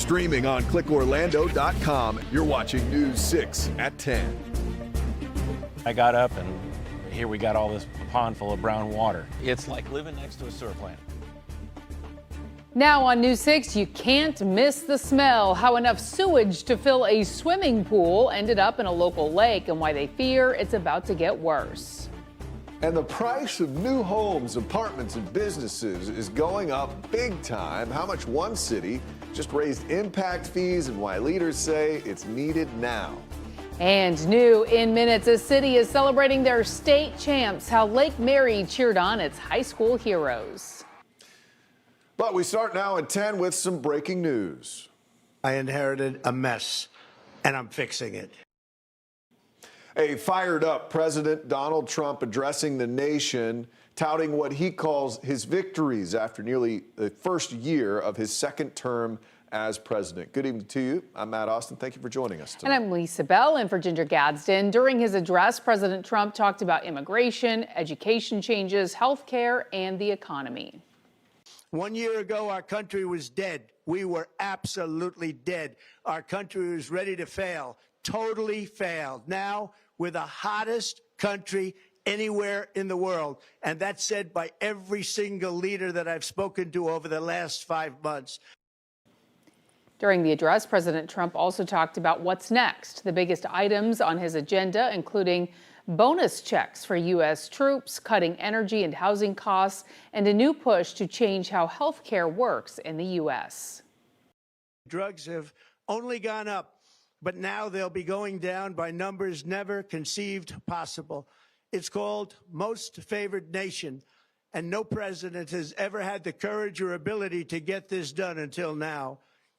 Streaming on clickorlando.com. You're watching News 6 at 10. I got up and here we got all this pond full of brown water. It's like living next to a sewer plant. Now on News 6, you can't miss the smell. How enough sewage to fill a swimming pool ended up in a local lake and why they fear it's about to get worse. And the price of new homes, apartments, and businesses is going up big time. How much one city just raised impact fees and why leaders say it's needed now. And new in minutes, a city is celebrating their state champs. How Lake Mary cheered on its high school heroes. But we start now at 10 with some breaking news. I inherited a mess, and I'm fixing it. A fired up President Donald Trump addressing the nation, touting what he calls his victories after nearly the first year of his second term as president. Good evening to you. I'm Matt Austin. Thank you for joining us tonight. And I'm Lisa Bell in for Ginger Gadsden. During his address, President Trump talked about immigration, education changes, health care, and the economy. 1 year ago, our country was dead. We were absolutely dead. Our country was ready to fail, totally failed. Now, we're the hottest country anywhere in the world. And that's said by every single leader that I've spoken to over the last 5 months. During the address, President Trump also talked about what's next. The biggest items on his agenda, including bonus checks for U.S. troops, cutting energy and housing costs, and a new push to change how health care works in the U.S. Drugs have only gone up, but now they'll be going down by numbers never conceived possible. It's called Most Favored Nation, and no president has ever had the courage or ability to get this done until now.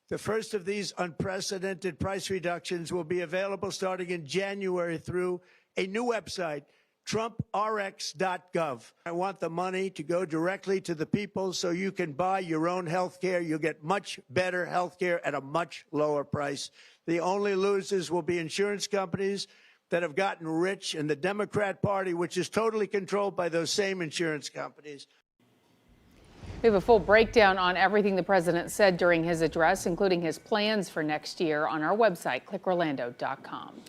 The first of these unprecedented price reductions will be available starting in January through a new website, TrumpRx.gov. I want the money to go directly to the people so you can buy your own health care. You'll get much better health care at a much lower price. The only losers will be insurance companies that have gotten rich and the Democrat Party, which is totally controlled by those same insurance companies. We have a full breakdown on everything the president said during his address, including his plans for next year, on our website, clickorlando.com.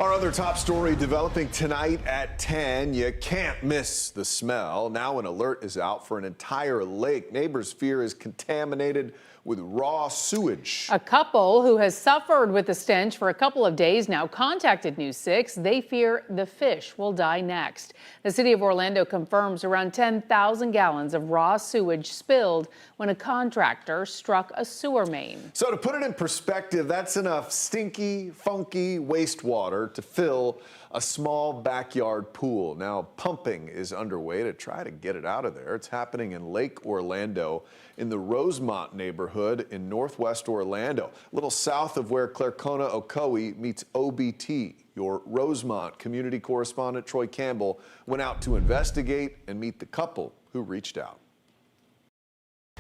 Our other top story developing tonight at 10. You can't miss the smell. Now an alert is out for an entire lake. Neighbors fear is contaminated with raw sewage. A couple who has suffered with the stench for a couple of days now contacted News 6. They fear the fish will die next. The city of Orlando confirms around 10,000 gallons of raw sewage spilled when a contractor struck a sewer main. So to put it in perspective, that's enough stinky, funky wastewater to fill a small backyard pool. Now, pumping is underway to try to get it out of there. It's happening in Lake Orlando in the Rosemont neighborhood in northwest Orlando, a little south of where Clarkona Ocoee meets OBT. Your Rosemont community correspondent Troy Campbell went out to investigate and meet the couple who reached out.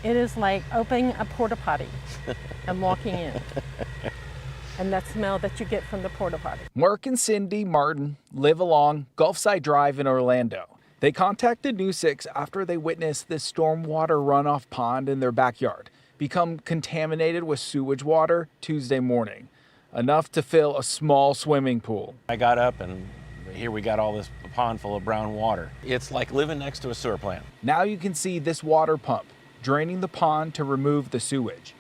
It is like opening a porta potty and walking in. And that smell that you get from the porta potty. Mark and Cindy Martin live along Gulfside Drive in Orlando. They contacted News 6 after they witnessed this stormwater runoff pond in their backyard become contaminated with sewage water Tuesday morning, enough to fill a small swimming pool. I got up and here we got all this pond full of brown water. It's like living next to a sewer plant. Now you can see this water pump draining the pond to remove the sewage.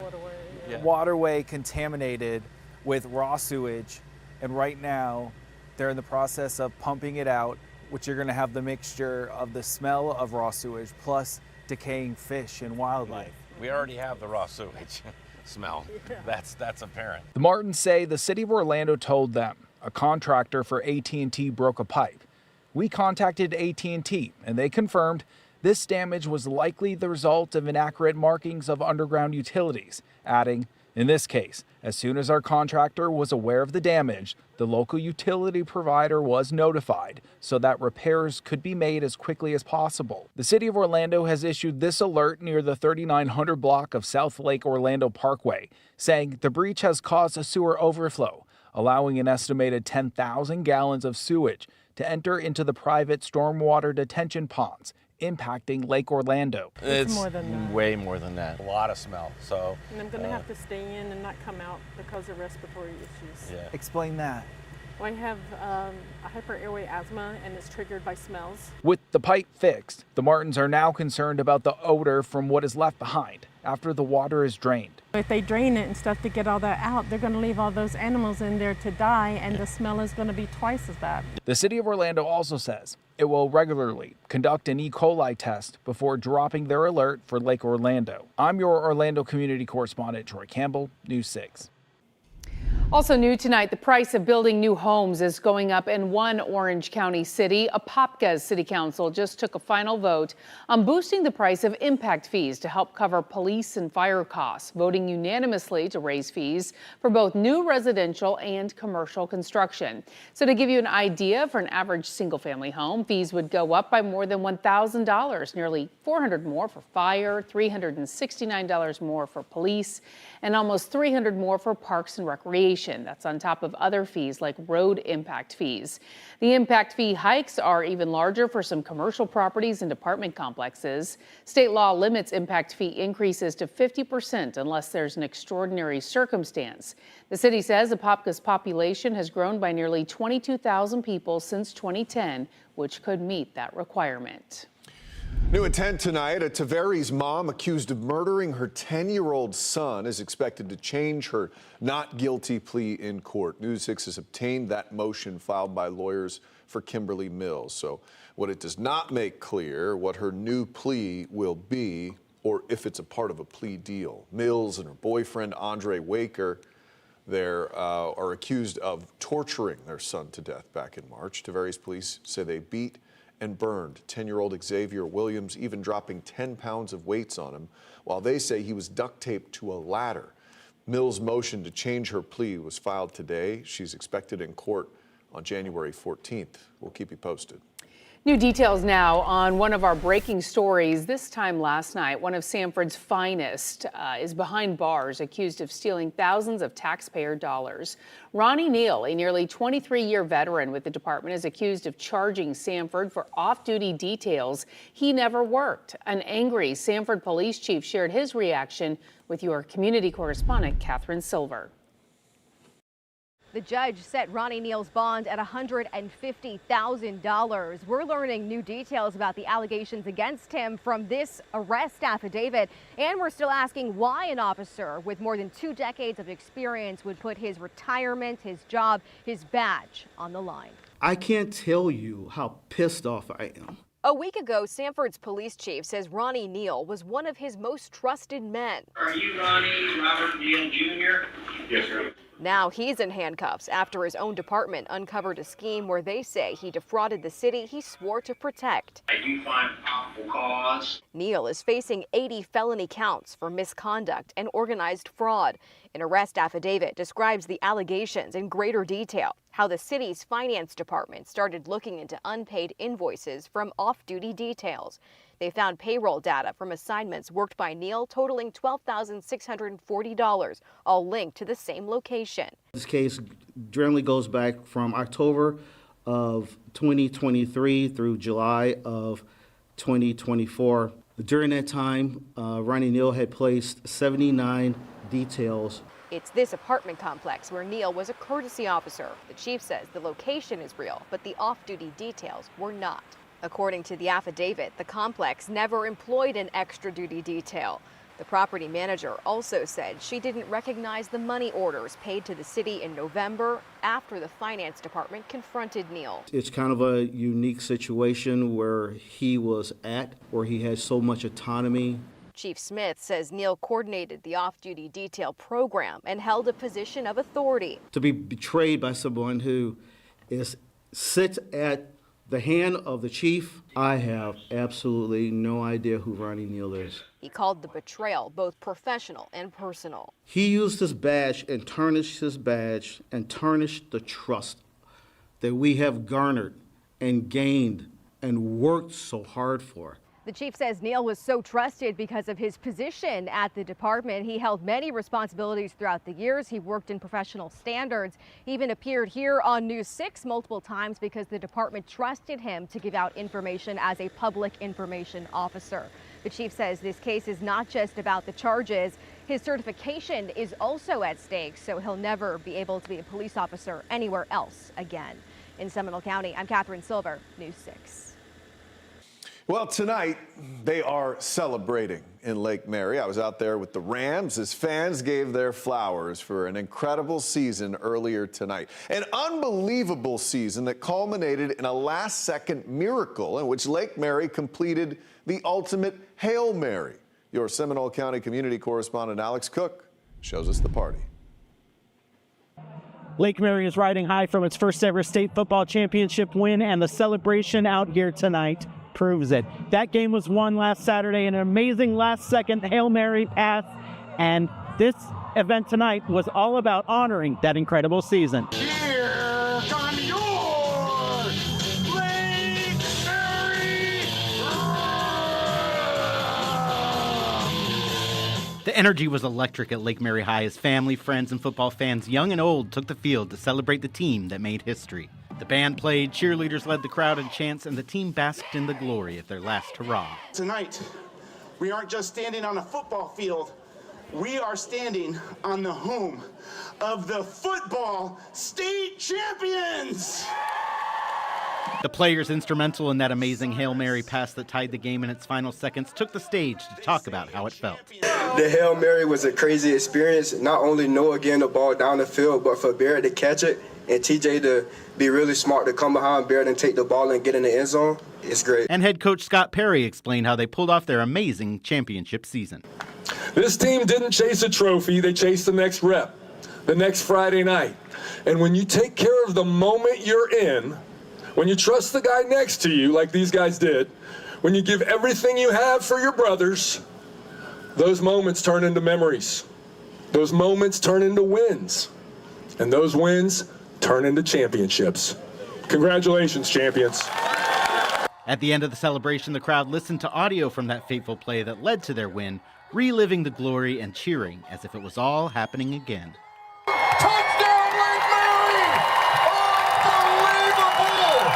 Waterway contaminated with raw sewage, and right now they're in the process of pumping it out, which you're going to have the mixture of the smell of raw sewage plus decaying fish and wildlife. We already have the raw sewage smell. That's apparent. The Martins say the city of Orlando told them a contractor for AT&T broke a pipe. We contacted AT&T and they confirmed this damage was likely the result of inaccurate markings of underground utilities, adding, in this case, as soon as our contractor was aware of the damage, the local utility provider was notified so that repairs could be made as quickly as possible. The city of Orlando has issued this alert near the 3900 block of South Lake Orlando Parkway, saying the breach has caused a sewer overflow, allowing an estimated 10,000 gallons of sewage to enter into the private stormwater detention ponds impacting Lake Orlando. It's more than that. Way more than that. A lot of smell. So, And I'm going to have to stay in and not come out because of respiratory issues. yeah. Explain that. Well, I have a hyper airway asthma, and it's triggered by smells. With the pipe fixed, the Martins are now concerned about the odor from what is left behind after the water is drained. If they drain it and stuff to get all that out, they're going to leave all those animals in there to die, and the smell is going to be twice as bad. The city of Orlando also says it will regularly conduct an E. coli test before dropping their alert for Lake Orlando. I'm your Orlando community correspondent, Troy Campbell, News 6. Also new tonight, the price of building new homes is going up in one Orange County city. Apopka's city council just took a final vote on boosting the price of impact fees to help cover police and fire costs, voting unanimously to raise fees for both new residential and commercial construction. So to give you an idea, for an average single-family home, fees would go up by more than $1,000, nearly $400 more for fire, $369 more for police, and almost $300 more for parks and recreation. That's on top of other fees like road impact fees. The impact fee hikes are even larger for some commercial properties and apartment complexes. State law limits impact fee increases to 50% unless there's an extraordinary circumstance. The city says Apopka's population has grown by nearly 22,000 people since 2010, which could meet that requirement. New at 10 tonight, a Tavares mom accused of murdering her 10-year-old son is expected to change her not guilty plea in court. News 6 has obtained that motion filed by lawyers for Kimberly Mills. So what it does not make clear what her new plea will be or if it's a part of a plea deal. Mills and her boyfriend, Andre Waker, are accused of torturing their son to death back in March. Tavares police say they beat and burned 10-year-old Xavier Williams, even dropping 10 pounds of weights on him, while they say he was duct taped to a ladder. Mills' motion to change her plea was filed today. She's expected in court on January 14th. We'll keep you posted. New details now on one of our breaking stories. This time last night, one of Sanford's finest is behind bars, accused of stealing thousands of taxpayer dollars. Ronnie Neal, a nearly 23-year veteran with the department, is accused of charging Sanford for off-duty details he never worked. An angry Sanford police chief shared his reaction with your community correspondent, Catherine Silver. The judge set Ronnie Neal's bond at $150,000. We're learning new details about the allegations against him from this arrest affidavit, and we're still asking why an officer with more than 2 decades of experience would put his retirement, his job, his badge on the line. I can't tell you how pissed off I am. A week ago, Sanford's police chief says Ronnie Neal was one of his most trusted men. Are you Ronnie Robert Neal Jr.? Yes, sir. Now he's in handcuffs after his own department uncovered a scheme where they say he defrauded the city he swore to protect. I do find probable cause. Neal is facing 80 felony counts for misconduct and organized fraud. An arrest affidavit describes the allegations in greater detail, how the city's finance department started looking into unpaid invoices from off-duty details. They found payroll data from assignments worked by Neal totaling $12,640, all linked to the same location. This case generally goes back from October of 2023 through July of 2024. During that time, Ronnie Neal had placed 79 details. It's this apartment complex where Neal was a courtesy officer. The chief says the location is real, but the off-duty details were not. According to the affidavit, the complex never employed an extra duty detail. The property manager also said she didn't recognize the money orders paid to the city in November after the finance department confronted Neal. It's kind of a unique situation where he was at, where he had so much autonomy. Chief Smith says Neal coordinated the off-duty detail program and held a position of authority. To be betrayed by someone who sits at the hand of the chief, I have absolutely no idea who Ronnie Neal is. He called the betrayal both professional and personal. He used his badge and tarnished his badge and tarnished the trust that we have garnered and gained and worked so hard for. The chief says Neal was so trusted because of his position at the department. He held many responsibilities throughout the years. He worked in professional standards. He even appeared here on News 6 multiple times because the department trusted him to give out information as a public information officer. The chief says this case is not just about the charges. His certification is also at stake, so he'll never be able to be a police officer anywhere else again. In Seminole County, I'm Catherine Silver, News 6. Well, tonight they are celebrating in Lake Mary. I was out there with the Rams as fans gave their flowers for an incredible season earlier tonight. An unbelievable season that culminated in a last-second miracle in which Lake Mary completed the ultimate Hail Mary. Your Seminole County community correspondent Alex Cook shows us the party. Lake Mary is riding high from its first ever state football championship win, and the celebration out here tonight proves it. That game was won last Saturday in an amazing last-second Hail Mary pass, and this event tonight was all about honoring that incredible season. Here come your Lake Mary Rams! The energy was electric at Lake Mary High as family, friends, and football fans, young and old, took the field to celebrate the team that made history. The band played, cheerleaders led the crowd in chants, and the team basked in the glory of their last hurrah. Tonight, we aren't just standing on a football field, we are standing on the home of the football state champions! The players instrumental in that amazing Hail Mary pass that tied the game in its final seconds took the stage to talk about how it felt. The Hail Mary was a crazy experience, not only Noah getting the ball down the field, but for Barrett to catch it and TJ to be really smart to come behind Barrett and take the ball and get in the end zone. It's great. And head coach Scott Perry explained how they pulled off their amazing championship season. This team didn't chase a trophy, they chased the next rep, the next Friday night. And when you take care of the moment you're in, when you trust the guy next to you like these guys did, when you give everything you have for your brothers, those moments turn into memories. Those moments turn into wins. And those wins turn into championships. Congratulations, champions. At the end of the celebration, the crowd listened to audio from that fateful play that led to their win, reliving the glory and cheering as if it was all happening again. Touchdown, Lake Mary! Unbelievable!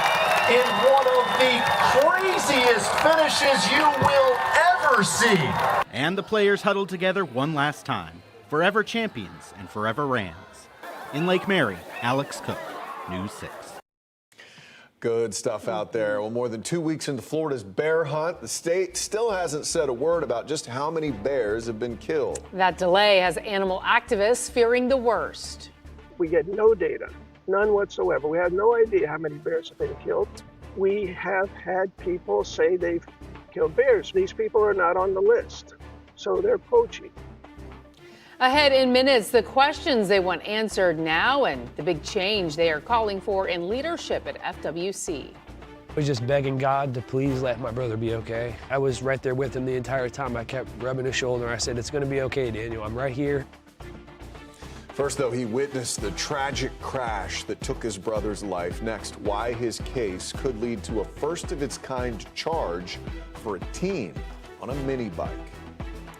In one of the craziest finishes you will ever see. And the players huddled together one last time. Forever champions and forever Rams. In Lake Mary, Alex Cook, News 6. Good stuff out there. Well, more than 2 weeks into Florida's bear hunt, the state still hasn't said a word about just how many bears have been killed. That delay has animal activists fearing the worst. We get no data, none whatsoever. We have no idea how many bears have been killed. We have had people say they've killed bears. These people are not on the list, so they're poaching. Ahead in minutes, the questions they want answered now and the big change they are calling for in leadership at FWC. I was just begging God to please let my brother be okay. I was right there with him the entire time. I kept rubbing his shoulder. I said, "It's going to be okay, Daniel. I'm right here." First, though, he witnessed the tragic crash that took his brother's life. Next, why his case could lead to a first-of-its-kind charge for a teen on a mini bike.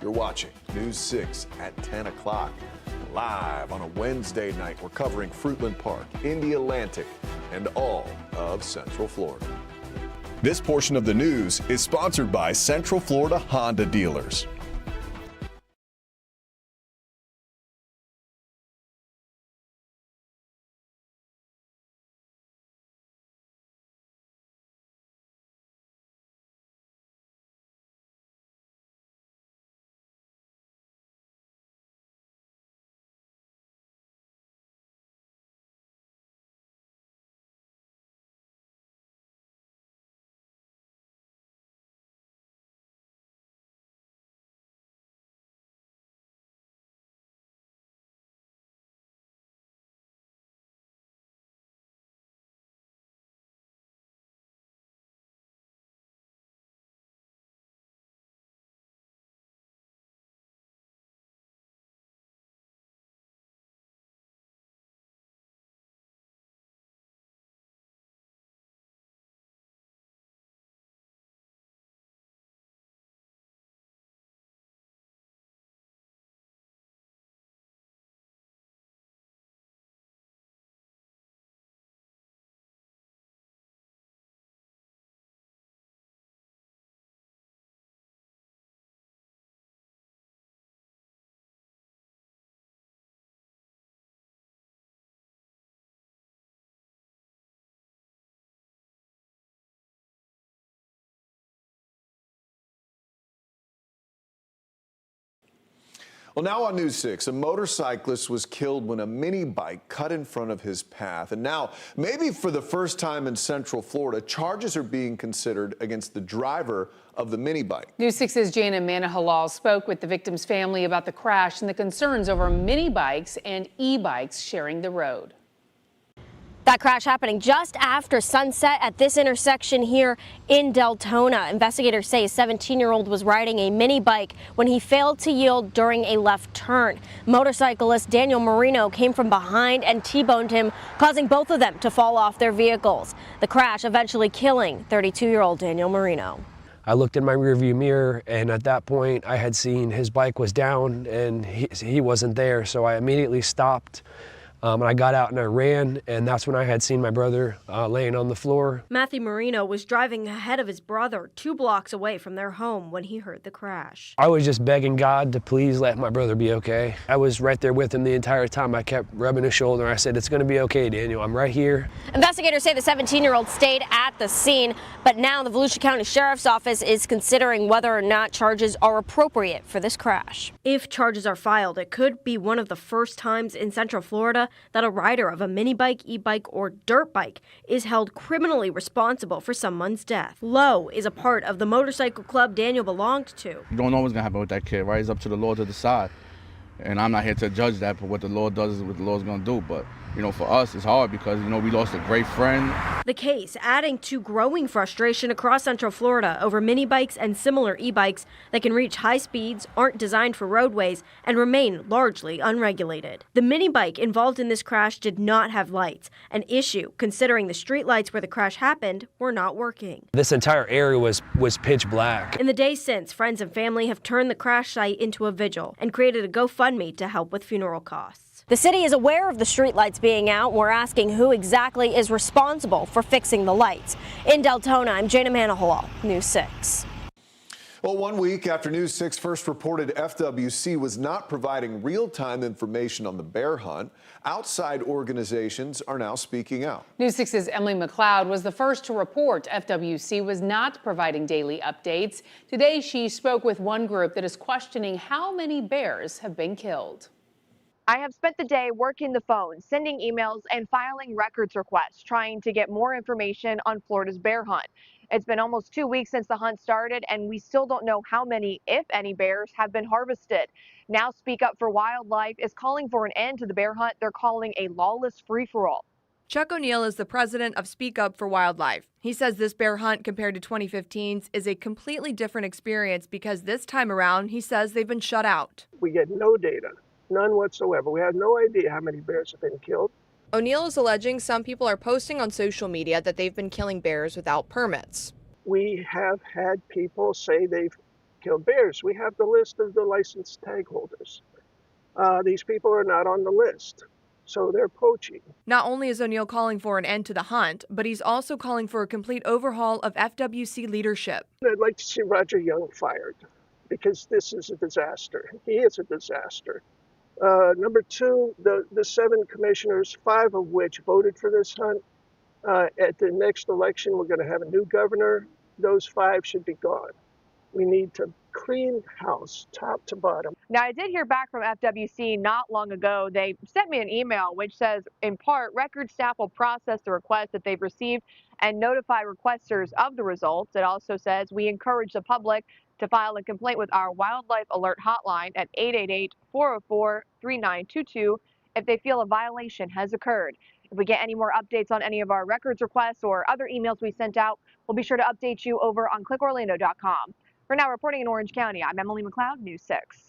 You're watching News 6 at 10 o'clock. Live on a Wednesday night, we're covering Fruitland Park, Indialantic, and all of Central Florida. This portion of the news is sponsored by Central Florida Honda Dealers. Well, now on News 6, a motorcyclist was killed when a mini bike cut in front of his path. And now, maybe for the first time in Central Florida, charges are being considered against the driver of the mini bike. News 6's Jana Manahalal spoke with the victim's family about the crash and the concerns over mini bikes and e-bikes sharing the road. That crash happening just after sunset at this intersection here in Deltona. Investigators say a 17-year-old was riding a mini bike when he failed to yield during a left turn. Motorcyclist Daniel Marino came from behind and T-boned him, causing both of them to fall off their vehicles. The crash eventually killing 32-year-old Daniel Marino. I looked in my rearview mirror, and at that point I had seen his bike was down and he wasn't there, so I immediately stopped. And I got out and I ran, and that's when I had seen my brother laying on the floor. Matthew Marino was driving ahead of his brother 2 blocks away from their home when he heard the crash. I was just begging God to please let my brother be okay. I was right there with him the entire time. I kept rubbing his shoulder. I said, "It's going to be okay, Daniel. I'm right here." Investigators say the 17-year-old stayed at the scene, but now the Volusia County Sheriff's Office is considering whether or not charges are appropriate for this crash. If charges are filed, it could be one of the first times in Central Florida that a rider of a mini bike, e-bike, or dirt bike is held criminally responsible for someone's death. Lowe is a part of the motorcycle club Daniel belonged to. You don't know what's gonna happen with that kid, right? It's up to the Lord to decide. And I'm not here to judge that, but what the Lord does is what the Lord's gonna do. But, for us, it's hard because, we lost a great friend. The case adding to growing frustration across Central Florida over mini bikes and similar e-bikes that can reach high speeds, aren't designed for roadways, and remain largely unregulated. The mini bike involved in this crash did not have lights, an issue considering the street lights where the crash happened were not working. This entire area was pitch black. In the days since, friends and family have turned the crash site into a vigil and created a GoFundMe to help with funeral costs. The city is aware of the streetlights being out. We're asking who exactly is responsible for fixing the lights. In Deltona, I'm Jana Manahalal, News 6. Well, 1 week after News 6 first reported FWC was not providing real-time information on the bear hunt, outside organizations are now speaking out. News 6's Emily McLeod was the first to report FWC was not providing daily updates. Today, she spoke with one group that is questioning how many bears have been killed. I have spent the day working the phone, sending emails, and filing records requests, trying to get more information on Florida's bear hunt. It's been almost 2 weeks since the hunt started, and we still don't know how many, if any, bears have been harvested. Now Speak Up for Wildlife is calling for an end to the bear hunt they're calling a lawless free-for-all. Chuck O'Neill is the president of Speak Up for Wildlife. He says this bear hunt compared to 2015's is a completely different experience because this time around, he says they've been shut out. We get no data. None whatsoever. We have no idea how many bears have been killed. O'Neill is alleging some people are posting on social media that they've been killing bears without permits. We have had people say they've killed bears. We have the list of the licensed tag holders. These people are not on the list, so they're poaching. Not only is O'Neill calling for an end to the hunt, but he's also calling for a complete overhaul of FWC leadership. I'd like to see Roger Young fired because this is a disaster. He is a disaster. Number 2, the 7 commissioners, 5 of which voted for this hunt. At the next election, we're going to have a new governor. Those 5 should be gone. We need to clean house, top to bottom. Now, I did hear back from FWC not long ago. They sent me an email which says, in part, record staff will process the request that they've received and notify requesters of the results. It also says, we encourage the public to file a complaint with our Wildlife Alert Hotline at 888-404-3922 if they feel a violation has occurred. If we get any more updates on any of our records requests or other emails we sent out, we'll be sure to update you over on clickorlando.com. For now, reporting in Orange County, I'm Emily McLeod, News 6.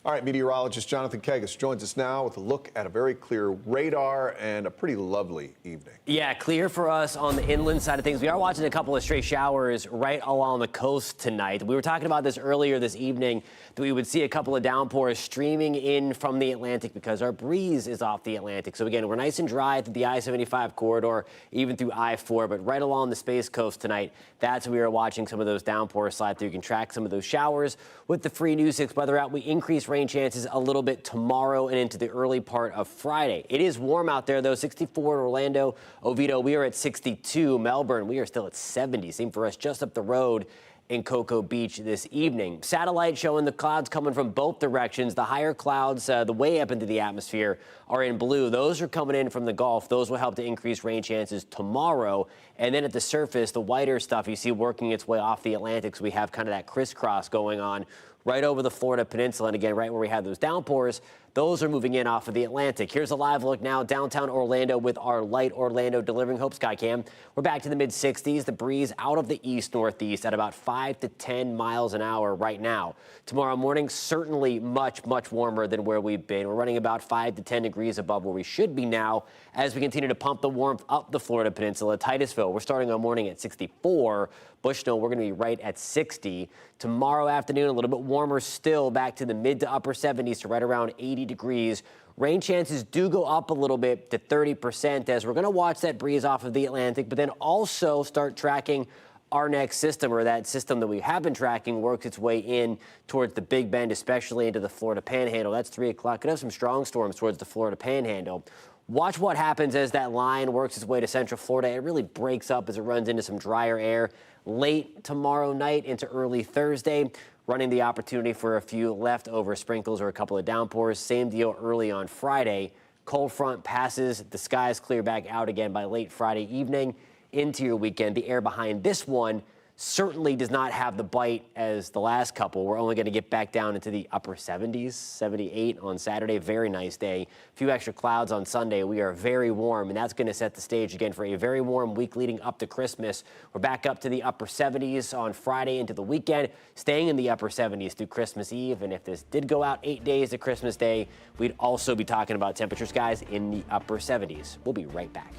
All right, meteorologist Jonathan Kagas joins us now with a look at a very clear radar and a pretty lovely evening. Yeah, clear for us on the inland side of things. We are watching a couple of stray showers right along the coast tonight. We were talking about this earlier this evening, that we would see a couple of downpours streaming in from the Atlantic because our breeze is off the Atlantic. So again, we're nice and dry through the I-75 corridor, even through I-4, but right along the Space Coast tonight, that's where we are watching some of those downpours slide through. You can track some of those showers with the free News 6 weather out. We increase rain chances a little bit tomorrow and into the early part of Friday. It is warm out there, though. 64 in Orlando. Oviedo, we are at 62. Melbourne, we are still at 70. Same for us just up the road in Cocoa Beach this evening. Satellite showing the clouds coming from both directions. The higher clouds, the way up into the atmosphere, are in blue. Those are coming in from the Gulf. Those will help to increase rain chances tomorrow. And then at the surface, the whiter stuff you see working its way off the Atlantic. So we have kind of that crisscross going on right over the Florida Peninsula. And again, right where we had those downpours, those are moving in off of the Atlantic. Here's a live look now downtown Orlando with our Light Orlando Delivering Hope Skycam. We're back to the mid-60s. The breeze out of the east-northeast at about 5 to 10 miles an hour right now. Tomorrow morning, certainly much, much warmer than where we've been. We're running about 5 to 10 degrees above where we should be now as we continue to pump the warmth up the Florida Peninsula. Titusville, we're starting our morning at 64. Bushnell, we're going to be right at 60. Tomorrow afternoon, a little bit warmer still, back to the mid to upper 70s to right around 80 degrees. Rain chances do go up a little bit to 30% as we're going to watch that breeze off of the Atlantic, but then also start tracking our next system, or that system that we have been tracking works its way in towards the Big Bend, especially into the Florida Panhandle. That's 3 o'clock. Could have some strong storms towards the Florida Panhandle. Watch what happens as that line works its way to Central Florida. It really breaks up as it runs into some drier air late tomorrow night into early Thursday, running the opportunity for a few leftover sprinkles or a couple of downpours. Same deal early on Friday. Cold front passes, the skies clear back out again by late Friday evening into your weekend. The air behind this one certainly does not have the bite as the last couple. We're only going to get back down into the upper 70s, 78 on Saturday. Very nice day. A few extra clouds on Sunday. We are very warm, and that's going to set the stage again for a very warm week leading up to Christmas. We're back up to the upper 70s on Friday into the weekend, staying in the upper 70s through Christmas Eve. And if this did go out 8 days to Christmas Day, we'd also be talking about temperature skies in the upper 70s. We'll be right back.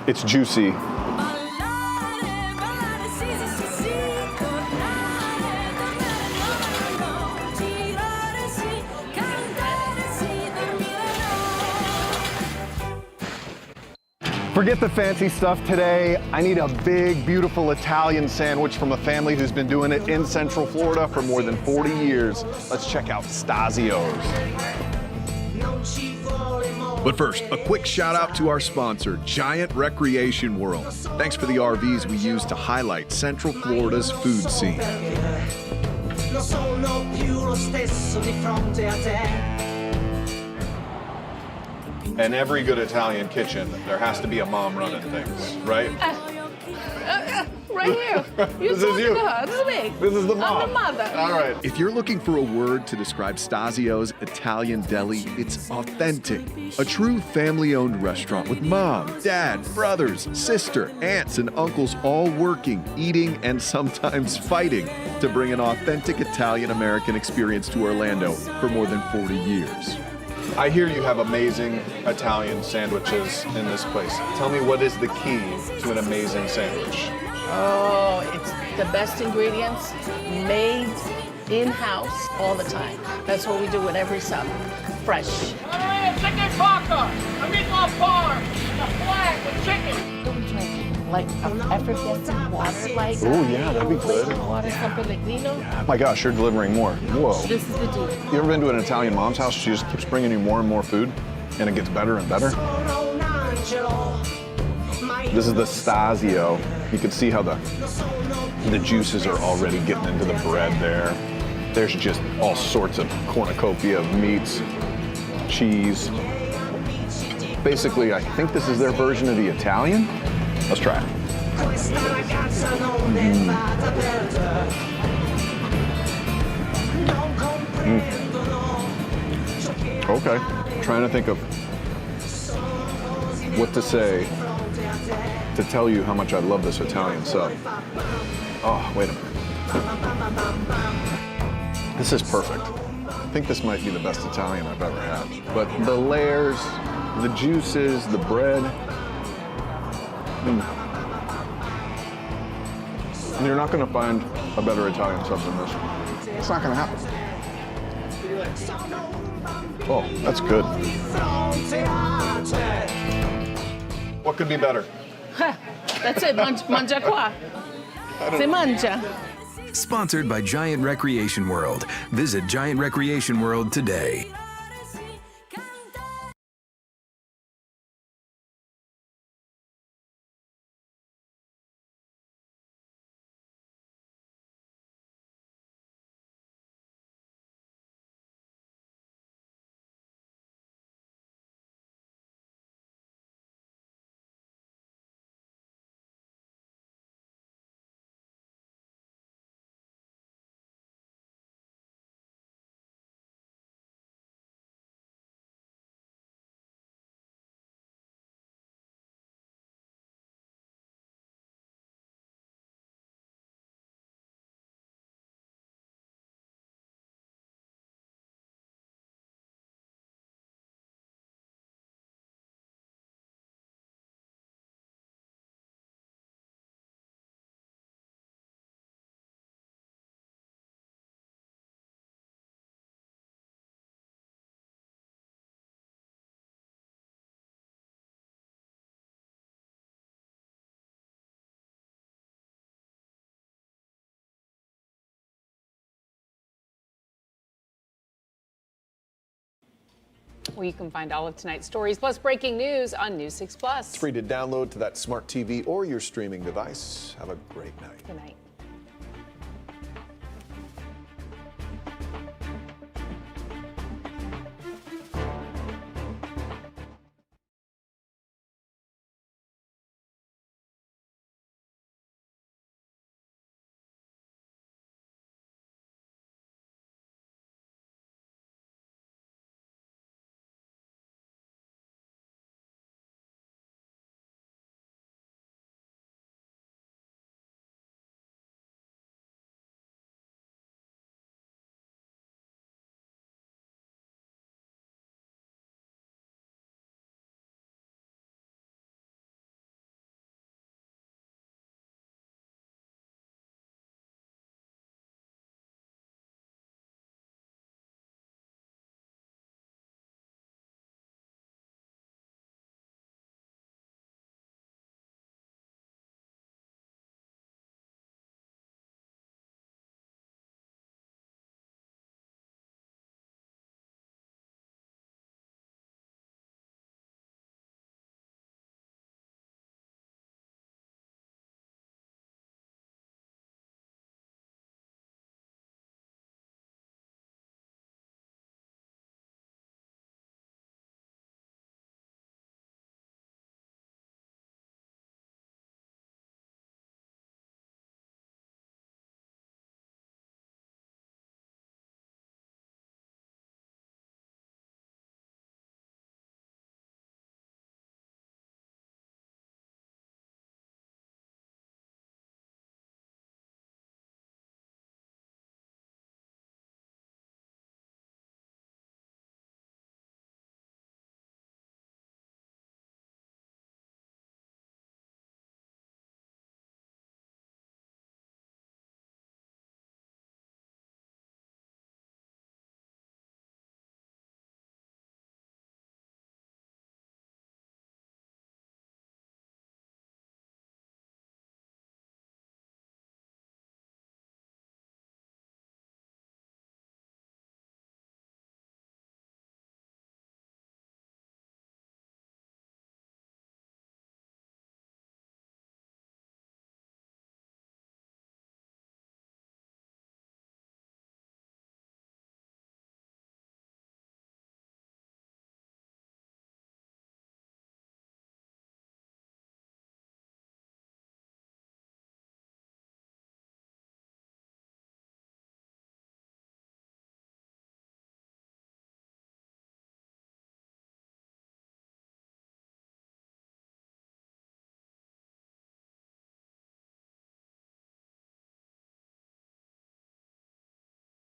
It's juicy. Forget the fancy stuff today. I need a big, beautiful Italian sandwich from a family who's been doing it in Central Florida for more than 40 years. Let's check out Stasio's. But first, a quick shout out to our sponsor, Giant Recreation World. Thanks for the RVs we use to highlight Central Florida's food scene. In every good Italian kitchen, there has to be a mom running things, right? Right here. This is you. Her. This is me. This is the mom. I'm the mother. All right. If you're looking for a word to describe Stasio's Italian deli, it's authentic. A true family-owned restaurant with mom, dad, brothers, sister, aunts, and uncles all working, eating, and sometimes fighting to bring an authentic Italian-American experience to Orlando for more than 40 years. I hear you have amazing Italian sandwiches in this place. Tell me, what is the key to an amazing sandwich? Oh, it's the best ingredients made in-house all the time. That's what we do with every sub. Fresh. Chicken parka, a meatball parm, a flag with chicken. We drink like effervescent water, like Oh yeah, that'd be good. water, San Pellegrino. Oh my gosh, you're delivering more. Whoa. This is the deal. You ever been to an Italian mom's house? She just keeps bringing you more and more food, and it gets better and better. This is the Stasio. You can see how the juices are already getting into the bread there. There's just all sorts of cornucopia of meats, cheese. Basically, I think this is their version of the Italian. Let's try it. Okay, trying to think of what to say to tell you how much I love this Italian sub. Oh, wait a minute. This is perfect. I think this might be the best Italian I've ever had. But the layers, the juices, the bread. You're not going to find a better Italian sub than this. It's not going to happen. Oh, that's good. What could be better? That's it. Mangia qua. Se mangia. Sponsored by Giant Recreation World. Visit Giant Recreation World today. Well, you can find all of tonight's stories plus breaking news on News 6 Plus. It's free to download to that smart TV or your streaming device. Have a great night. Good night.